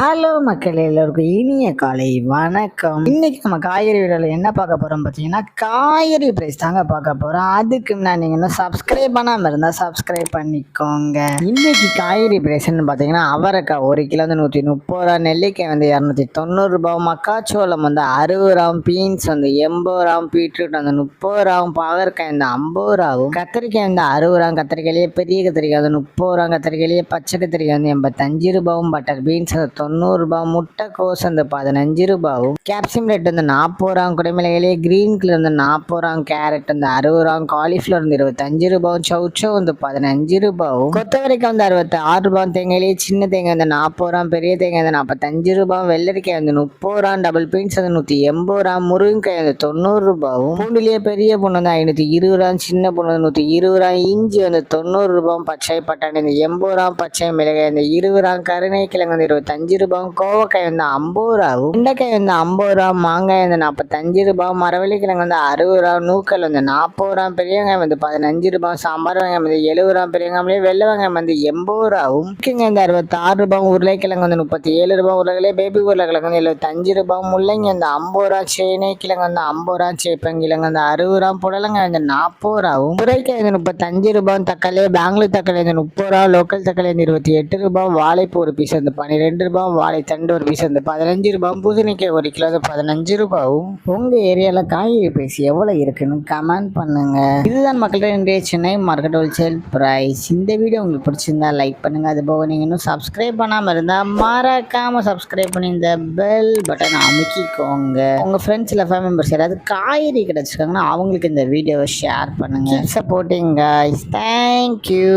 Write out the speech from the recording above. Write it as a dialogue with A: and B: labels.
A: Hello மக்களே, எல்லோருக்கும் இனிய காலை வணக்கம். இன்னைக்கு நம்ம காய்கறி வீடியோவில் என்ன பார்க்க போகிறோம் பார்த்தீங்கன்னா, காய்கறி ப்ரைஸ் தாங்க பார்க்க போகிறோம். அதுக்கு முன்னாடி நீங்கள் இன்னும் சப்ஸ்கிரைப் பண்ணாமல் இருந்தால் சப்ஸ்கிரைப் பண்ணிக்கோங்க. இன்னைக்கு காய்கறி ப்ரைஸ்ன்னு பார்த்தீங்கன்னா, அவரைக்காய் 1 கிலோ வந்து 130 ரூபா, நெல்லிக்காய் வந்து 290 ரூபா, மக்காச்சோளம் வந்து 60 ரூபா, பீன்ஸ் வந்து 80 ரூபா, பீட்ரூட் வந்து 30 ரூபா, பாகற்காய் வந்து 50 ரூபாவும், கத்திரிக்காய் வந்து 60 ரூபா, கத்திரிக்காயிலேயே பெரிய கத்திரிக்காய் வந்து 30 ரூபா, கத்திரிக்காயிலேயே பச்சை கத்திரிக்காய் வந்து 85 ரூபாவும், பட்டர் பீன்ஸ் 90 ரூபா, முட்டைக்கோஸ் வந்து 15 ரூபாவும், கேப்சியம் ரேட் வந்து 40 ரூபா, குடைமிளகாயிலேயே கிரீன் கலர் வந்து 40 ரூபா, கேரட் வந்து 60 ரூபா, காலிஃப்ளவர் வந்து 25 ரூபாவும், சௌச்சோ வந்து 15 ரூபாவும், கொத்தவரைக்காய் வந்து 66 ரூபா, தேங்காயிலேயே சின்ன தேங்காய் வந்து 40 ரூபா, பெரிய தேங்காய் வந்து 45 ரூபா, வெள்ளரிக்காய் வந்து 30 ரூபா, டபுள் பீன்ஸ் வந்து 180 ரூபா, முருங்கைக்காய் வந்து 90 ரூபாவும், பூண்டிலேயே பெரிய பொண்ணு வந்து 520 ரூபா, சின்ன பொண்ணு வந்து 120 ரூபா, இஞ்சி வந்து 90 ரூபா, பச்சை பட்டாணி வந்து 80 ரூபா, பச்சை மிளகாய் வந்து 20 ரூபா, கருணைக்கிழங்கு வந்து 25 ரூபா, கோவக்காய் வந்து 50 ரூபாவும், வெண்டைக்காய் வந்து 50 ரூபா, மாங்காய் வந்து 45 ரூபா, மரவள்ளிக்கிழங்கு வந்து 60 ரூபா, நூக்கல் வந்து 40 ரூபா, பெரிய வெங்காயம் வந்து 15 ரூபா, சாம்பார் வெங்காயம் வந்து 70 ரூபா, பெரிய வெங்காயம் வெள்ளை வெங்காயம் வந்து 80 ரூபாவும், முக்கியங்க வந்து 66 ரூபா, உருளைக்கிழங்கு வந்து 37 ரூபா, உருளைக்கிழங்கு பேபி உருளைக்கிழங்கு வந்து 75 ரூபா, முள்ளங்கி வந்து 50 ரூபா, சேனை கிழங்கு வந்து 50 ரூபா, சேப்பங்கிழங்கு வந்து 60 ரூபா, புடலங்காய் வந்து 40 ரூபாவும், சுரைக்காய் வந்து 35 ரூபா, தக்காளி பெங்களூர் தக்காளி வந்து 30 ரூபா, லோக்கல் தக்காளி வந்து 28 ரூபா, வாழைப்பூ ஒரு பீஸ் வந்து 12 ரூபா, வாழைத்தண்டு ஒரு பீஸ் வந்து 15 ரூபா, பூசணிக்காய் 1 கிலோ வந்து 15 ரூபாவும். உங்க ஏரியாவில் காய்கறி பிரைஸ் எவ்வளோ இருக்குன்னு கமெண்ட் பண்ணுங்க. இதுதான் மக்கள்கிட்ட இன்றைய சென்னை மார்க்கெட் ஹோல்சேல் பிரைஸ். இந்த வீடியோ உங்களுக்கு பிடிச்சிருந்தா லைக் பண்ணுங்க. அது போக நீங்க இன்னும் சப்ஸ்கிரைப் பண்ணாமல் இருந்தால் மறக்காம சப்ஸ்கிரைப் பண்ணி இந்த பெல் பட்டன் அமுக்கிக்கோங்க. உங்க ஃப்ரெண்ட்ஸ் இல்லை ஃபேமிலி மெம்பர்ஸ் யாராவது காய்கறி கிடைச்சிருக்காங்கன்னா அவங்களுக்கு இந்த வீடியோவை ஷேர் பண்ணுங்க. Supporting guys. தேங்க்யூ.